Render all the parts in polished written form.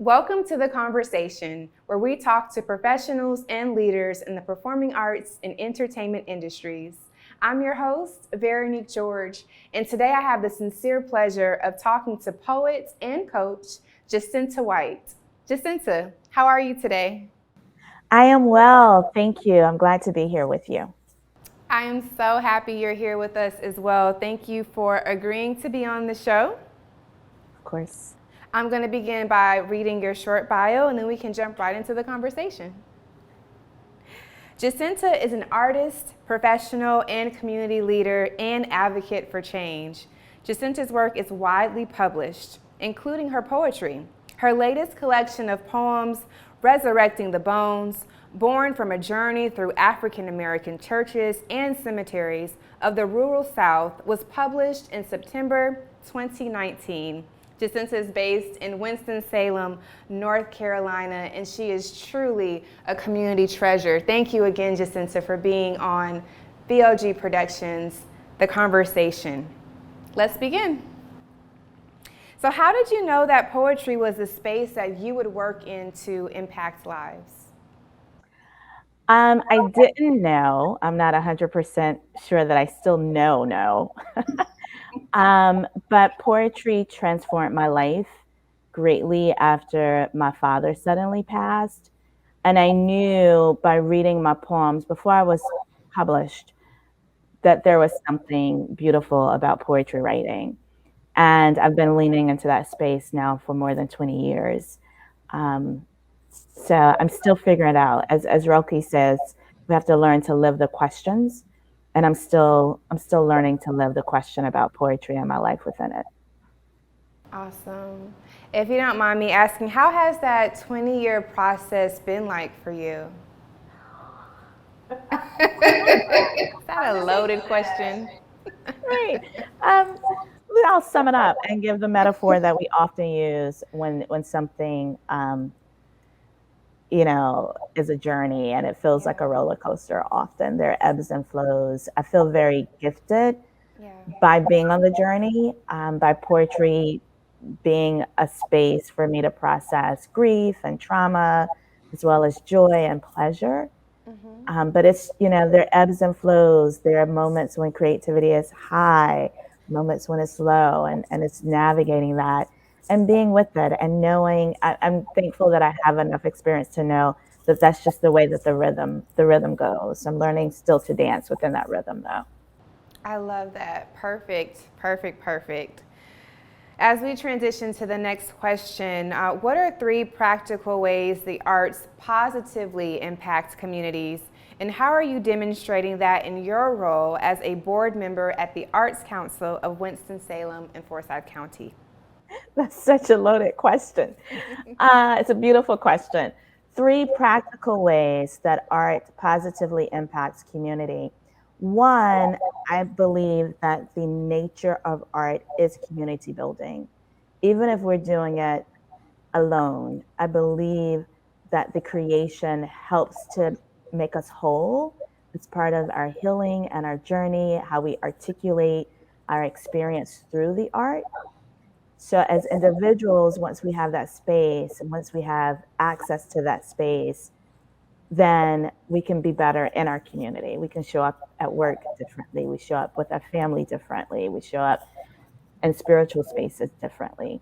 Welcome to The Conversation, where we talk to professionals and leaders in the performing arts and entertainment industries. I'm your host, Veronique George, and today I have the sincere pleasure of talking to poet and coach, Jacinta White. Jacinta, how are you today? I am well, thank you. I'm glad to be here with you. I am so happy you're here with us as well. Thank you for agreeing to be on the show. Of course. I'm going to begin by reading your short bio, and then we can jump right into the conversation. Jacinta is an artist, professional, and community leader and advocate for change. Jacinta's work is widely published, including her poetry. Her latest collection of poems, Resurrecting the Bones, born from a journey through African American churches and cemeteries of the rural South, was published in September 2019. Jacinta is based in Winston-Salem, North Carolina, and she is truly a community treasure. Thank you again, Jacinta, for being on VOG Productions, The Conversation. Let's begin. So how did you know that poetry was a space that you would work in to impact lives? I didn't know. I'm not 100% sure that I still know. But poetry transformed my life greatly after my father suddenly passed. And I knew by reading my poems before I was published that there was something beautiful about poetry writing. And I've been leaning into that space now for more than 20 years. Um, so I'm still figuring it out. As Roki says, we have to learn to live the questions. And I'm still learning to live the question about poetry and my life within it. Awesome. If you don't mind me asking, how has that 20-year process been like for you? Is that a loaded question? Right. Um, I'll sum it up and give the metaphor that we often use when something is a journey and it feels like a roller coaster often. There are ebbs and flows. I feel very gifted by being on the journey, by poetry being a space for me to process grief and trauma, as well as joy and pleasure. But there are ebbs and flows. There are moments when creativity is high, moments when it's low, and it's navigating that and being with it and knowing. I'm thankful that I have enough experience to know that that's just the way that the rhythm goes. I'm learning still to dance within that rhythm, though. I love that. Perfect. As we transition to the next question, what are 3 practical ways the arts positively impact communities, and how are you demonstrating that in your role as a board member at the Arts Council of Winston-Salem and Forsyth County? That's such a loaded question. It's a beautiful question. 3 practical ways that art positively impacts community. One, I believe that the nature of art is community building. Even if we're doing it alone, I believe that the creation helps to make us whole. It's part of our healing and our journey, how we articulate our experience through the art. So, as individuals, once we have that space and once we have access to that space, then we can be better in our community. We can show up at work differently. We show up with our family differently. We show up in spiritual spaces differently.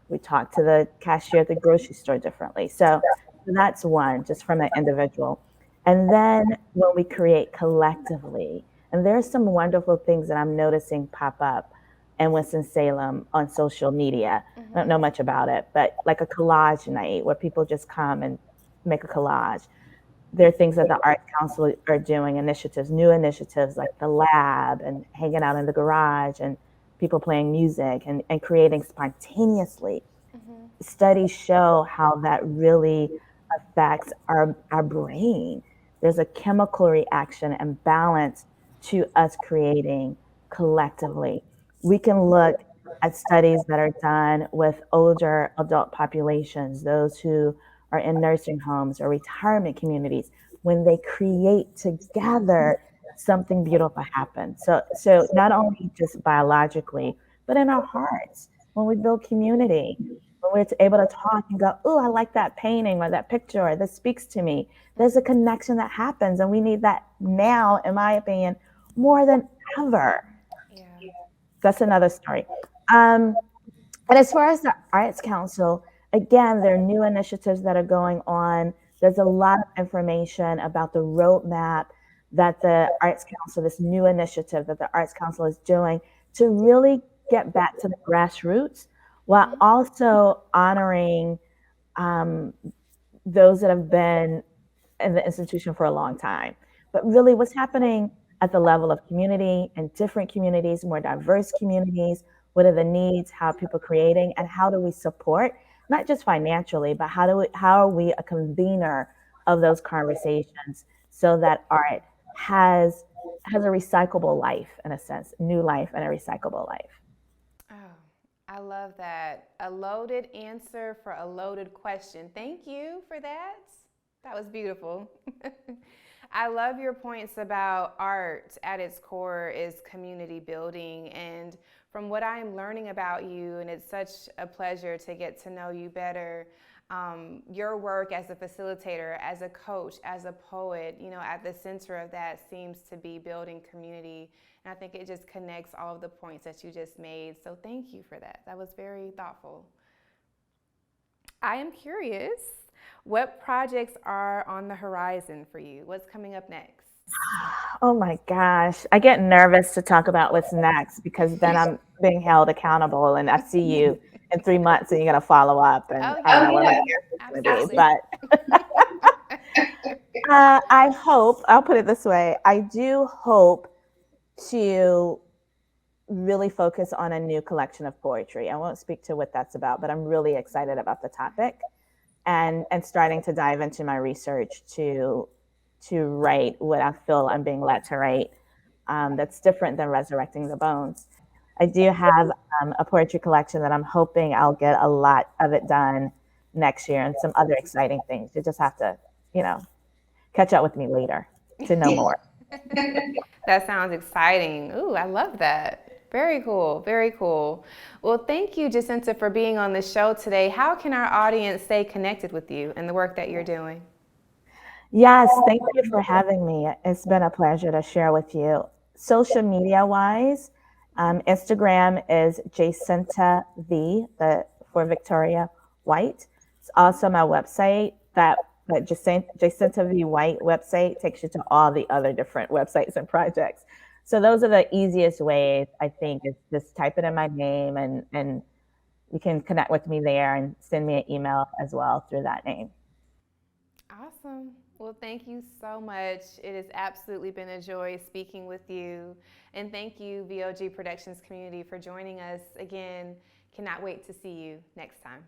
We talk to the cashier at the grocery store differently. So that's one, just from an individual. And then when we create collectively, and there's some wonderful things that I'm noticing pop up in Winston-Salem on social media. I don't know much about it, but like a collage night where people just come and make a collage. There are things that the Arts Council are doing, initiatives, new initiatives like the lab and hanging out in the garage and people playing music and creating spontaneously. Studies show how that really affects our brain. There's a chemical reaction and balance to us creating collectively. We can look at studies that are done with older adult populations, those who are in nursing homes or retirement communities. When they create together, something beautiful happens. So not only just biologically, but in our hearts, when we build community. when we're able to talk and go, oh, I like that painting or that picture, or this speaks to me, there's a connection that happens. And we need that now, in my opinion, more than ever. Yeah. That's another story. And as far as the Arts Council, again, there are new initiatives that are going on. There's a lot of information about the roadmap that the Arts Council, this new initiative that the Arts Council is doing to really get back to the grassroots while also honoring um, those that have been in the institution for a long time. But really, what's happening at the level of community and different communities, more diverse communities? What are the needs? How are people creating? And how do we support, not just financially, but how are we a convener of those conversations so that art has a recyclable life, in a sense, new life and a recyclable life? Oh, I love that. A loaded answer for a loaded question. Thank you for that. That was beautiful. I love your points about art at its core is community building. And from what I'm learning about you, and it's such a pleasure to get to know you better, your work as a facilitator, as a coach, as a poet, at the center of that seems to be building community. And I think it just connects all of the points that you just made. So thank you for that. That was very thoughtful. I am curious, what projects are on the horizon for you? What's coming up next? Oh my gosh. I get nervous to talk about what's next because then I'm being held accountable and I see you in 3 months and you're going to follow up and Oh, I don't know what my yeah, answer is going to be. absolutely. But I hope, I'll put it this way, I do hope to really focus on a new collection of poetry. I won't speak to what that's about, but I'm really excited about the topic and starting to dive into my research to write what I feel I'm being led to write. That's different than resurrecting the bones. I do have a poetry collection that I'm hoping I'll get a lot of it done next year, and some other exciting things. You just have to, you know, catch up with me later to know more. That sounds exciting. Ooh, I love that. Very cool. Very cool. Well, thank you, Jacinta, for being on the show today. How can our audience stay connected with you and the work that you're doing? Yes, thank you for having me. It's been a pleasure to share with you. Social media wise, Instagram is Jacinta for Victoria White. It's also my website. That Jacinta V White website takes you to all the other different websites and projects. So those are the easiest ways, I think, is just type it in my name and you can connect with me there and send me an email as well through that name. Awesome. Well, thank you so much. It has absolutely been a joy speaking with you. And thank you, VOG Productions community, for joining us again. Cannot wait to see you next time.